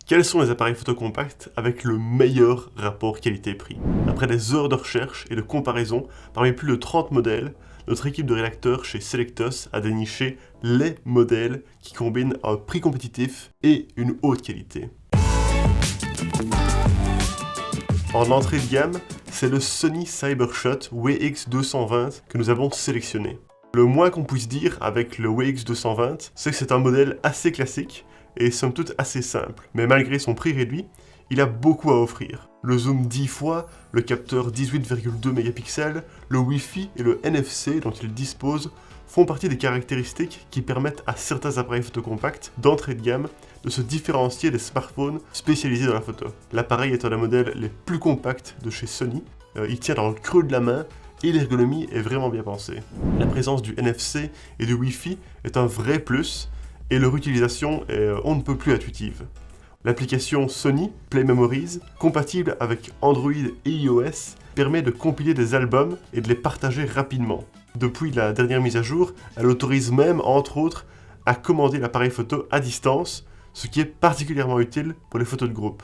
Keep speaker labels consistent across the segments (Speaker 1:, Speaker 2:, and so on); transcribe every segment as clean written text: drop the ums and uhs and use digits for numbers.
Speaker 1: Quels sont les appareils photo compacts avec le meilleur rapport qualité-prix? Après des heures de recherche et de comparaison, parmi plus de 30 modèles, notre équipe de rédacteurs chez Selectos a déniché les modèles qui combinent un prix compétitif et une haute qualité. En entrée de gamme, c'est le Sony Cybershot WX220 que nous avons sélectionné. Le moins qu'on puisse dire avec le WX220, c'est que c'est un modèle assez classique et somme toute assez simple. Mais malgré son prix réduit, il a beaucoup à offrir. Le zoom 10 fois, le capteur 18,2 mégapixels, le Wi-Fi et le NFC dont il dispose font partie des caractéristiques qui permettent à certains appareils photo compacts d'entrée de gamme de se différencier des smartphones spécialisés dans la photo. L'appareil est un des modèles les plus compacts de chez Sony, il tient dans le creux de la main et l'ergonomie est vraiment bien pensée. La présence du NFC et du Wi-Fi est un vrai plus et leur utilisation est on ne peut plus intuitive. L'application Sony Play Memories, compatible avec Android et iOS, permet de compiler des albums et de les partager rapidement. Depuis la dernière mise à jour, elle autorise même, entre autres, à commander l'appareil photo à distance, ce qui est particulièrement utile pour les photos de groupe.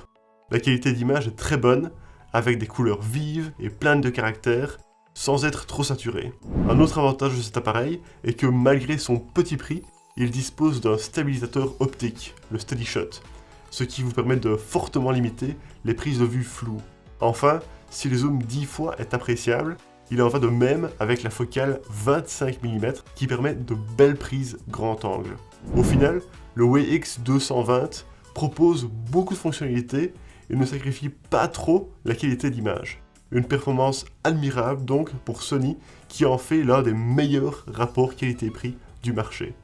Speaker 1: La qualité d'image est très bonne, avec des couleurs vives et pleines de caractères, sans être trop saturé. Un autre avantage de cet appareil est que malgré son petit prix, il dispose d'un stabilisateur optique, le Steady Shot, ce qui vous permet de fortement limiter les prises de vue floues. Enfin, si le zoom 10 fois est appréciable, il en va de même avec la focale 25 mm qui permet de belles prises grand angle. Au final, le WX220 propose beaucoup de fonctionnalités et ne sacrifie pas trop la qualité d'image. Une performance admirable donc pour Sony qui en fait l'un des meilleurs rapports qualité-prix du marché.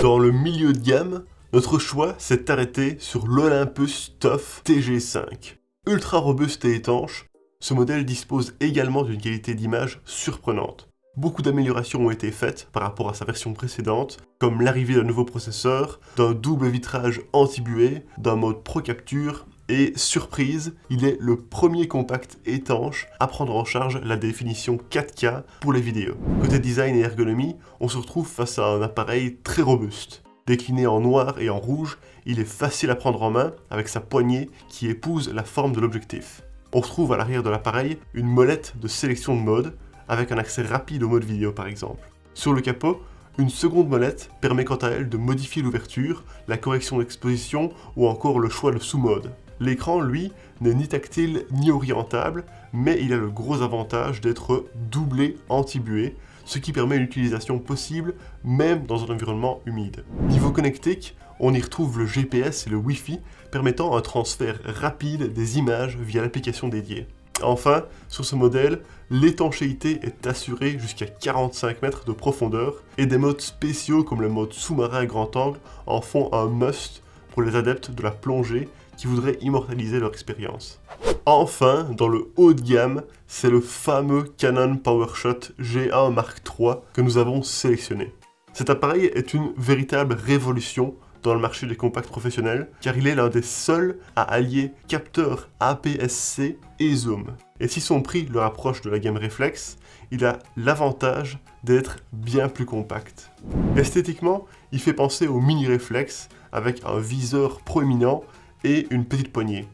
Speaker 1: Dans le milieu de gamme, notre choix s'est arrêté sur l'Olympus TUF TG5. Ultra robuste et étanche, ce modèle dispose également d'une qualité d'image surprenante. Beaucoup d'améliorations ont été faites par rapport à sa version précédente, comme l'arrivée d'un nouveau processeur, d'un double vitrage anti-buée, d'un mode Pro Capture, et surprise, il est le premier compact étanche à prendre en charge la définition 4K pour les vidéos. Côté design et ergonomie, on se retrouve face à un appareil très robuste. Décliné en noir et en rouge, il est facile à prendre en main avec sa poignée qui épouse la forme de l'objectif. On retrouve à l'arrière de l'appareil une molette de sélection de mode, avec un accès rapide au mode vidéo par exemple. Sur le capot, une seconde molette permet quant à elle de modifier l'ouverture, la correction d'exposition ou encore le choix de sous-mode. L'écran, lui, n'est ni tactile ni orientable, mais il a le gros avantage d'être doublé anti-buée, ce qui permet une utilisation possible même dans un environnement humide. Niveau connectique, on y retrouve le GPS et le Wi-Fi, permettant un transfert rapide des images via l'application dédiée. Enfin, sur ce modèle, l'étanchéité est assurée jusqu'à 45 mètres de profondeur, et des modes spéciaux comme le mode sous-marin grand angle en font un must pour les adeptes de la plongée qui voudraient immortaliser leur expérience. Enfin, dans le haut de gamme, c'est le fameux Canon PowerShot G1 Mark III que nous avons sélectionné. Cet appareil est une véritable révolution dans le marché des compacts professionnels, car il est l'un des seuls à allier capteur APS-C et zoom. Et si son prix le rapproche de la gamme Reflex, il a l'avantage d'être bien plus compact. Esthétiquement, il fait penser au mini Reflex avec un viseur proéminent et une petite poignée.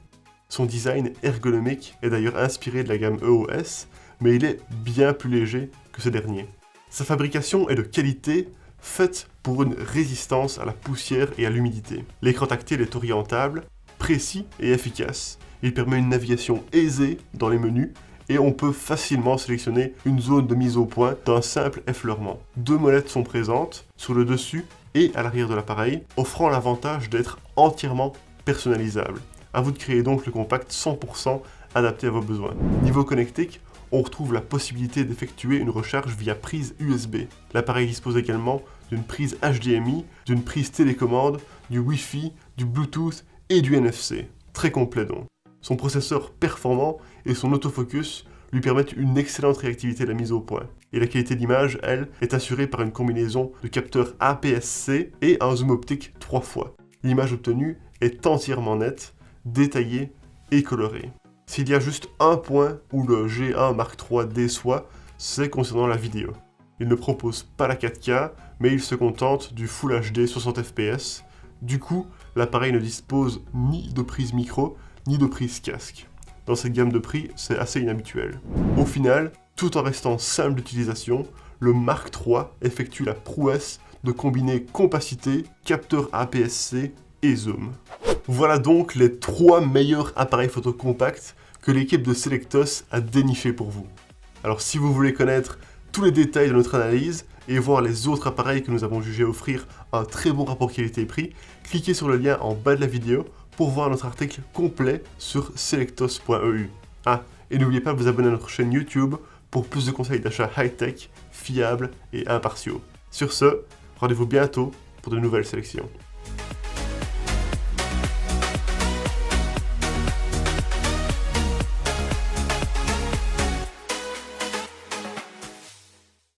Speaker 1: Son design ergonomique est d'ailleurs inspiré de la gamme EOS, mais il est bien plus léger que ce dernier. Sa fabrication est de qualité, faite pour une résistance à la poussière et à l'humidité. L'écran tactile est orientable, précis et efficace. Il permet une navigation aisée dans les menus et on peut facilement sélectionner une zone de mise au point d'un simple effleurement. Deux molettes sont présentes, sur le dessus et à l'arrière de l'appareil, offrant l'avantage d'être entièrement personnalisable. À vous de créer donc le compact 100% adapté à vos besoins. Niveau connectique, on retrouve la possibilité d'effectuer une recharge via prise USB. L'appareil dispose également d'une prise HDMI, d'une prise télécommande, du Wi-Fi, du Bluetooth et du NFC. Très complet donc. Son processeur performant et son autofocus lui permettent une excellente réactivité de la mise au point. Et la qualité d'image, elle, est assurée par une combinaison de capteurs APS-C et un zoom optique 3 fois. L'image obtenue est entièrement nette, détaillée et colorée. S'il y a juste un point où le G1 Mark III déçoit, c'est concernant la vidéo. Il ne propose pas la 4K, mais il se contente du Full HD 60 fps. Du coup, l'appareil ne dispose ni de prise micro, ni de prise casque. Dans cette gamme de prix, c'est assez inhabituel. Au final, tout en restant simple d'utilisation, le Mark III effectue la prouesse de combiner compacité, capteur APS-C et zoom. Voilà donc les 3 meilleurs appareils photo compacts que l'équipe de Selectos a déniché pour vous. Alors si vous voulez connaître tous les détails de notre analyse et voir les autres appareils que nous avons jugé offrir un très bon rapport qualité-prix, cliquez sur le lien en bas de la vidéo pour voir notre article complet sur selectos.eu. Ah, et n'oubliez pas de vous abonner à notre chaîne YouTube pour plus de conseils d'achat high-tech, fiables et impartiaux. Sur ce, rendez-vous bientôt pour de nouvelles sélections.